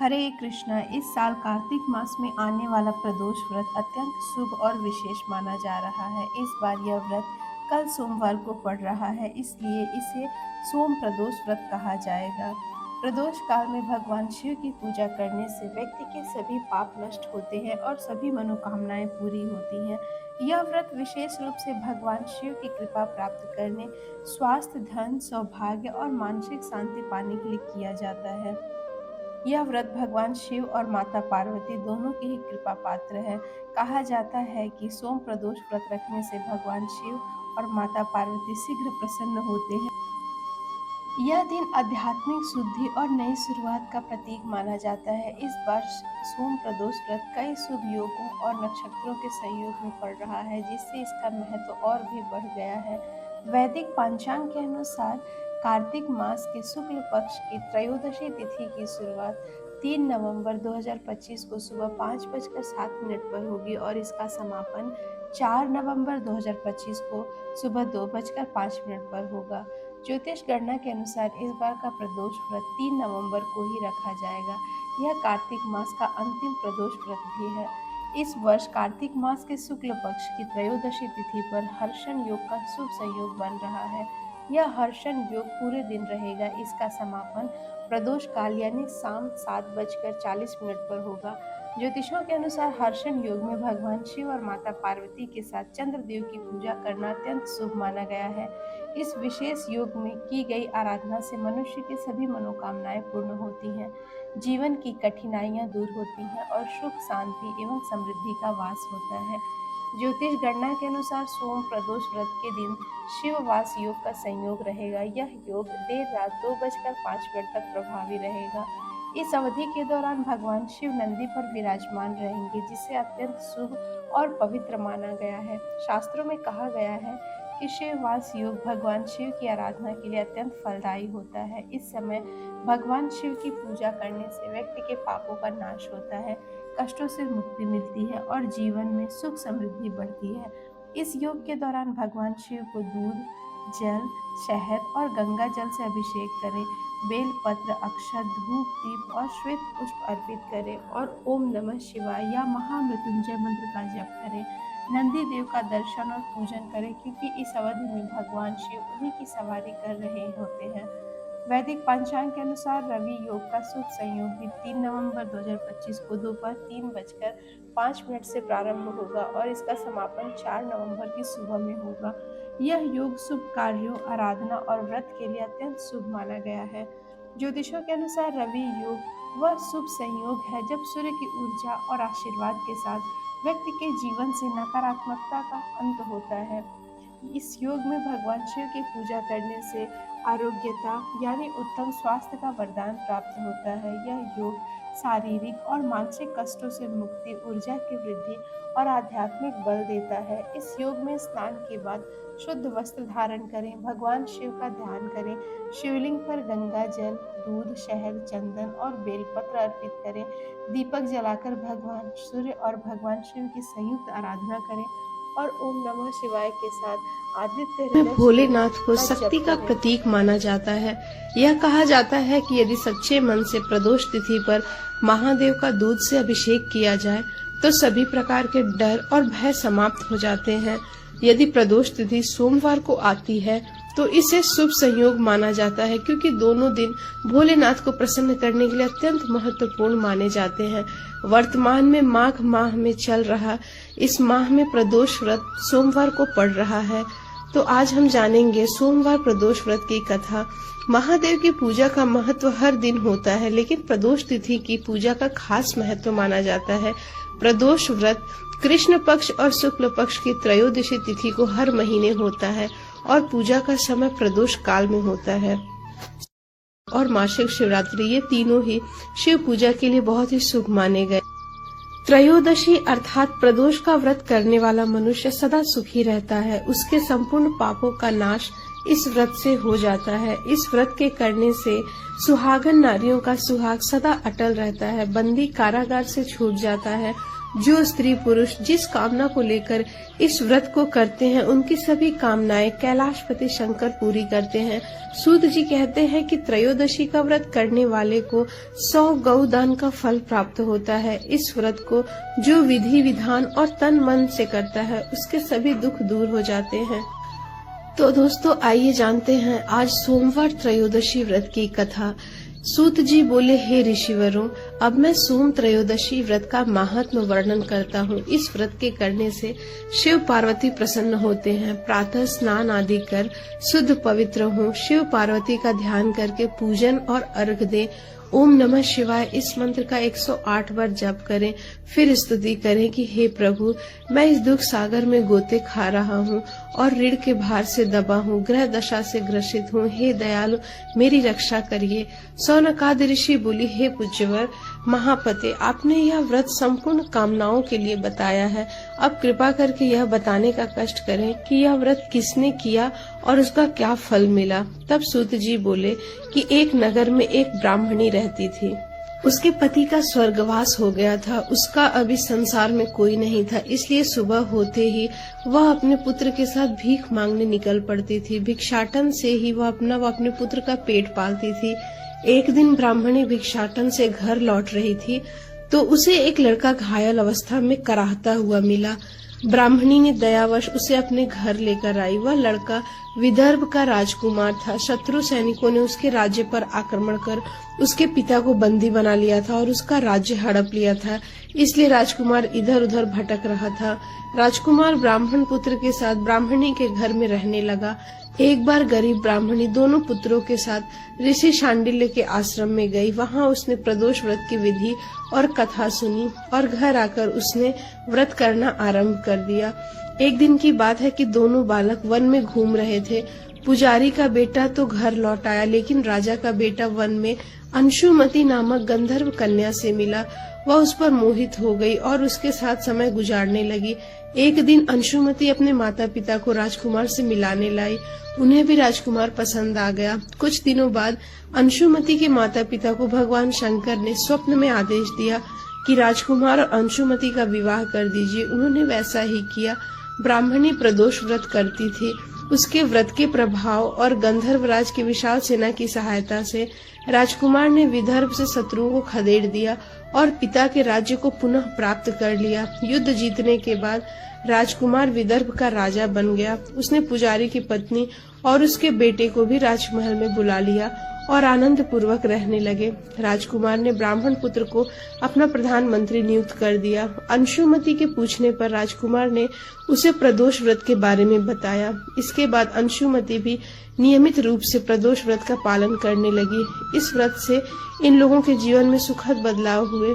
हरे कृष्णा। इस साल कार्तिक मास में आने वाला प्रदोष व्रत अत्यंत शुभ और विशेष माना जा रहा है। इस बार यह व्रत कल सोमवार को पड़ रहा है, इसलिए इसे सोम प्रदोष व्रत कहा जाएगा। प्रदोष काल में भगवान शिव की पूजा करने से व्यक्ति के सभी पाप नष्ट होते हैं और सभी मनोकामनाएं पूरी होती हैं। यह व्रत विशेष रूप से भगवान शिव की कृपा प्राप्त करने, स्वास्थ्य, धन, सौभाग्य और मानसिक शांति पाने के लिए किया जाता है। यह व्रत भगवान शिव और माता पार्वती दोनों की ही कृपा पात्र है। कहा जाता है कि सोम प्रदोष व्रत रखने से भगवान शिव और माता पार्वती शीघ्र प्रसन्न होते हैं। यह दिन आध्यात्मिक शुद्धि और नई शुरुआत का प्रतीक माना जाता है। इस बार सोम प्रदोष व्रत कई शुभ योगों और नक्षत्रों के संयोग में पड़ रहा है, जिससे इसका महत्व और भी बढ़ गया है। वैदिक पंचांग के अनुसार कार्तिक मास के शुक्ल पक्ष की त्रयोदशी तिथि की शुरुआत 3 नवंबर 2025 को सुबह 5:07 पर होगी और इसका समापन 4 नवंबर 2025 को सुबह 2:05 पर होगा। ज्योतिष गणना के अनुसार इस बार का प्रदोष व्रत 3 नवंबर को ही रखा जाएगा। यह कार्तिक मास का अंतिम प्रदोष व्रत भी है। इस वर्ष कार्तिक मास के शुक्ल पक्ष की त्रयोदशी तिथि पर हर्षण योग का शुभ संयोग बन रहा है। यह हर्षण योग पूरे दिन रहेगा। इसका समापन प्रदोष काल यानी शाम 7:40 पर होगा। ज्योतिषों के अनुसार हर्षण योग में भगवान शिव और माता पार्वती के साथ चंद्रदेव की पूजा करना अत्यंत शुभ माना गया है। इस विशेष योग में की गई आराधना से मनुष्य की सभी मनोकामनाएं पूर्ण होती हैं, जीवन की कठिनाइयां दूर होती हैं और सुख, शांति एवं समृद्धि का वास होता है। ज्योतिष गणना के अनुसार सोम प्रदोष व्रत के दिन शिववास योग का संयोग रहेगा। यह योग देर रात 2:05 तक प्रभावी रहेगा। इस अवधि के दौरान भगवान शिव नंदी पर विराजमान रहेंगे, जिसे अत्यंत शुभ और पवित्र माना गया है। शास्त्रों में कहा गया है कि शिववास योग भगवान शिव की आराधना के लिए अत्यंत फलदायी होता है। इस समय भगवान शिव की पूजा करने से व्यक्ति के पापों का नाश होता है, कष्टों से मुक्ति मिलती है और जीवन में सुख समृद्धि बढ़ती है। इस योग के दौरान भगवान शिव को दूध, जल, शहद और गंगा जल से अभिषेक करें। बेल पत्र, अक्षत, धूप, दीप और श्वेत पुष्प अर्पित करें और ओम नमः शिवाय या महामृत्युंजय मंत्र का जप करें। नंदी देव का दर्शन और पूजन करें, क्योंकि इस अवधि में भगवान शिव उन्हीं की सवारी कर रहे होते हैं। वैदिक पंचांग के अनुसार रवि योग का शुभ संयोग भी 3 नवंबर 2025 को दोपहर 3:05 से प्रारंभ होगा और इसका समापन 4 नवंबर की सुबह में होगा। यह योग शुभ कार्यों, आराधना और व्रत के लिए अत्यंत शुभ माना गया है। ज्योतिषों के अनुसार रवि योग वह शुभ संयोग है जब सूर्य की ऊर्जा और आशीर्वाद के साथ व्यक्ति के जीवन से नकारात्मकता का अंत होता है। इस योग में भगवान शिव की पूजा करने से आरोग्यता यानी उत्तम स्वास्थ्य का वरदान प्राप्त होता है। यह योग शारीरिक और मानसिक कष्टों से मुक्ति, ऊर्जा की वृद्धि और आध्यात्मिक बल देता है। इस योग में स्नान के बाद शुद्ध वस्त्र धारण करें, भगवान शिव का ध्यान करें, शिवलिंग पर गंगा जल, दूध, शहद, चंदन और बेलपत्र अर्पित करें, दीपक जलाकर भगवान सूर्य और भगवान शिव की संयुक्त आराधना करें और ओम नमः शिवाय के साथ आदित्य भोलेनाथ को शक्ति का प्रतीक माना जाता है। यह कहा जाता है कि यदि सच्चे मन से प्रदोष तिथि पर महादेव का दूध से अभिषेक किया जाए तो सभी प्रकार के डर और भय समाप्त हो जाते हैं। यदि प्रदोष तिथि सोमवार को आती है तो इसे शुभ संयोग माना जाता है, क्योंकि दोनों दिन भोलेनाथ को प्रसन्न करने के लिए अत्यंत महत्वपूर्ण माने जाते हैं। वर्तमान में माघ माह में चल रहा इस माह में प्रदोष व्रत सोमवार को पड़ रहा है। तो आज हम जानेंगे सोमवार प्रदोष व्रत की कथा। महादेव की पूजा का महत्व हर दिन होता है, लेकिन प्रदोष तिथि की पूजा का खास महत्व माना जाता है। प्रदोष व्रत कृष्ण पक्ष और शुक्ल पक्ष की त्रयोदशी तिथि को हर महीने होता है और पूजा का समय प्रदोष काल में होता है। और मासिक शिवरात्रि, ये तीनों ही शिव पूजा के लिए बहुत ही शुभ माने गए। त्रयोदशी अर्थात प्रदोष का व्रत करने वाला मनुष्य सदा सुखी रहता है। उसके संपूर्ण पापों का नाश इस व्रत से हो जाता है। इस व्रत के करने से सुहागन नारियों का सुहाग सदा अटल रहता है। बंदी कारागार से छूट जाता है जो स्त्री पुरुष जिस कामना को लेकर इस व्रत को करते हैं उनकी सभी कामनाएं कैलाशपति शंकर पूरी करते हैं। सूत जी कहते हैं कि त्रयोदशी का व्रत करने वाले को 100 गौदान का फल प्राप्त होता है। इस व्रत को जो विधि विधान और तन मन से करता है उसके सभी दुख दूर हो जाते हैं। तो दोस्तों आइए जानते हैं आज सोमवार त्रयोदशी व्रत की कथा। सूत जी बोले, हे ऋषिवरों, अब मैं सोम त्रयोदशी व्रत का महात्म वर्णन करता हूँ। इस व्रत के करने से शिव पार्वती प्रसन्न होते हैं। प्रातः स्नान आदि कर शुद्ध पवित्र हों, शिव पार्वती का ध्यान करके पूजन और अर्घ दें। ओम नमः शिवाय इस मंत्र का 108 बार जप करें। फिर स्तुति करें कि हे प्रभु, मैं इस दुख सागर में गोते खा रहा हूँ और ऋण के भार से दबा हूँ, ग्रह दशा से ग्रसित हूँ। हे दयालु, मेरी रक्षा करिए। सौनकादि ऋषि बोली, हे पूज्यवर महापते, आपने यह व्रत संपूर्ण कामनाओं के लिए बताया है। अब कृपा करके यह बताने का कष्ट करें कि यह व्रत किसने किया और उसका क्या फल मिला। तब सूत जी बोले कि एक नगर में एक ब्राह्मणी रहती थी। उसके पति का स्वर्गवास हो गया था। उसका अभी संसार में कोई नहीं था, इसलिए सुबह होते ही वह अपने पुत्र के साथ भीख मांगने निकल पड़ती थी। भिक्षाटन से ही वह अपने पुत्र का पेट पालती थी। एक दिन ब्राह्मणी भिक्षाटन से घर लौट रही थी तो उसे एक लड़का घायल अवस्था में कराहता हुआ मिला। ब्राह्मणी ने दयावश उसे अपने घर लेकर आई। वह लड़का विदर्भ का राजकुमार था। शत्रु सैनिकों ने उसके राज्य पर आक्रमण कर उसके पिता को बंदी बना लिया था और उसका राज्य हड़प लिया था। इसलिए राजकुमार इधर उधर भटक रहा था। राजकुमार ब्राह्मण पुत्र के साथ ब्राह्मणी के घर में रहने लगा। एक बार गरीब ब्राह्मणी दोनों पुत्रों के साथ ऋषि शांडिल्य के आश्रम में गई। वहां उसने प्रदोष व्रत की विधि और कथा सुनी और घर आकर उसने व्रत करना आरंभ कर दिया। एक दिन की बात है कि दोनों बालक वन में घूम रहे थे। पुजारी का बेटा तो घर लौट आया, लेकिन राजा का बेटा वन में अंशुमति नामक गंधर्व कन्या से मिला। वह उस पर मोहित हो गई और उसके साथ समय गुजारने लगी। एक दिन अंशुमति अपने माता पिता को राजकुमार से मिलाने लाई। उन्हें भी राजकुमार पसंद आ गया। कुछ दिनों बाद अंशुमति के माता पिता को भगवान शंकर ने स्वप्न में आदेश दिया कि राजकुमार और अंशुमति का विवाह कर दीजिए। उन्होंने वैसा ही किया। ब्राह्मणी प्रदोष व्रत करती थी। उसके व्रत के प्रभाव और गंधर्वराज की विशाल सेना की सहायता से राजकुमार ने विदर्भ से शत्रुओं को खदेड़ दिया और पिता के राज्य को पुनः प्राप्त कर लिया। युद्ध जीतने के बाद राजकुमार विदर्भ का राजा बन गया। उसने पुजारी की पत्नी और उसके बेटे को भी राजमहल में बुला लिया और आनंद पूर्वक रहने लगे। राजकुमार ने ब्राह्मण पुत्र को अपना प्रधानमंत्री नियुक्त कर दिया। अंशुमति के पूछने पर राजकुमार ने उसे प्रदोष व्रत के बारे में बताया। इसके बाद अंशुमति भी नियमित रूप से प्रदोष व्रत का पालन करने लगी। इस व्रत से इन लोगों के जीवन में सुखद बदलाव हुए।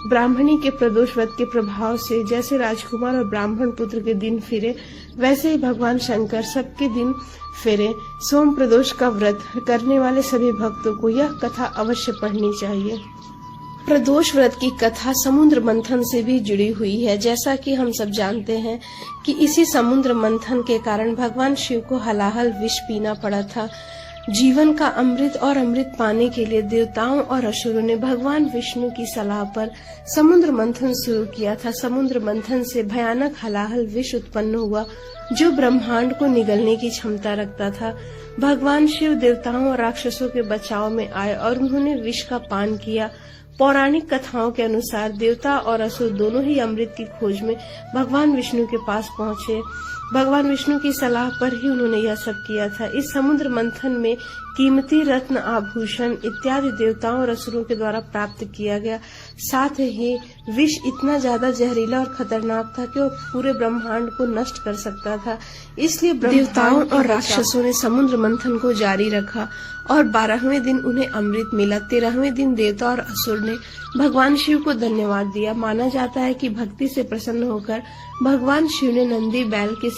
ब्राह्मणी के प्रदोष व्रत के प्रभाव से जैसे राजकुमार और ब्राह्मण पुत्र के दिन फिरे, वैसे ही भगवान शंकर सबके दिन फेरे। सोम प्रदोष का व्रत करने वाले सभी भक्तों को यह कथा अवश्य पढ़नी चाहिए। प्रदोष व्रत की कथा समुद्र मंथन से भी जुड़ी हुई है। जैसा कि हम सब जानते हैं कि इसी समुद्र मंथन के कारण भगवान शिव को हलाहल विष पीना पड़ा था। जीवन का अमृत और अमृत पाने के लिए देवताओं और असुरों ने भगवान विष्णु की सलाह पर समुद्र मंथन शुरू किया था। समुद्र मंथन से भयानक हलाहल विष उत्पन्न हुआ जो ब्रह्मांड को निगलने की क्षमता रखता था। भगवान शिव देवताओं और राक्षसों के बचाव में आए और उन्होंने विष का पान किया। पौराणिक कथाओं के अनुसार देवता और असुर दोनों ही अमृत की खोज में भगवान विष्णु के पास पहुंचे। भगवान विष्णु की सलाह पर ही उन्होंने यह सब किया था। इस समुद्र मंथन में कीमती रत्न आभूषण इत्यादि देवताओं और असुरों के द्वारा प्राप्त किया गया। साथ ही विष इतना ज्यादा जहरीला और खतरनाक था कि वह पूरे ब्रह्मांड को नष्ट कर सकता था। इसलिए देवताओं और राक्षसों ने समुद्र मंथन को जारी रखा और 12वें दिन उन्हें अमृत मिला। 13वें दिन देवता और असुर ने भगवान शिव को धन्यवाद दिया। माना जाता है कि भक्ति से प्रसन्न होकर भगवान शिव ने नंदी बैल के